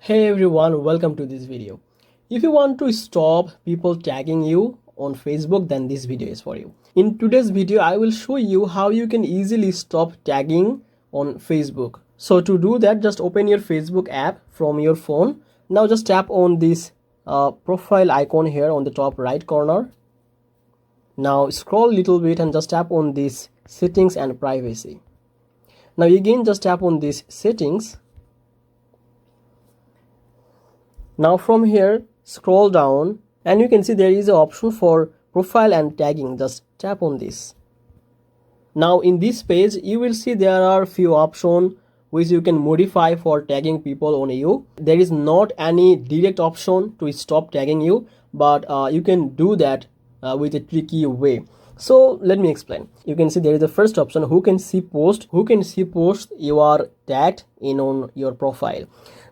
Hey everyone, welcome to this video. If you want to stop people tagging you on Facebook, then this video is for you. In today's video, I will show you how you can easily stop tagging on Facebook. So to do that, just open your Facebook app from your phone. Now just tap on this profile icon here on the top right corner. Now scroll a little bit and just tap on this settings and privacy. Now again just tap on this settings. Now from here scroll down and you can see there is an option for profile and tagging. Just tap on this. Now in this page you will see there are few options which you can modify for tagging people on you. There is not any direct option to stop tagging you, but you can do that with a tricky way. So let me explain. You can see there is the first option, who can see post you are tagged in on your profile.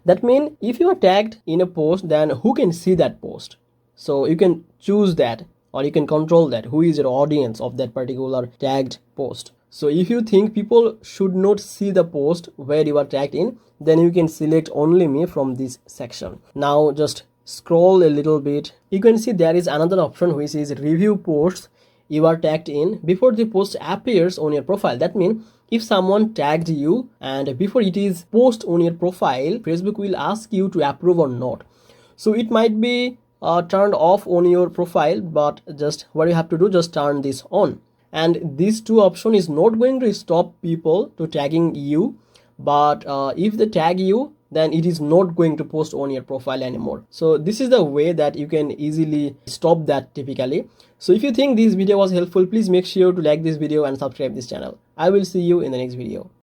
That means if you are tagged in a post, then who can see that post? So you can choose that, or you can control that, who is your audience of that particular tagged post. So if you think people should not see the post where you are tagged in, then you can select only me from this section. Now just scroll a little bit. You can see there is another option which is review posts you are tagged in before the post appears on your profile. That means if someone tagged you and before it is posted on your profile, Facebook will ask you to approve or not. So it might be turned off on your profile, but just what you have to do, just turn this on. And these two options is not going to stop people to tagging you, but if they tag you, then it is not going to post on your profile anymore. So this is the way that you can easily stop that typically. So if you think this video was helpful, please make sure to like this video and subscribe this channel. I will see you in the next video.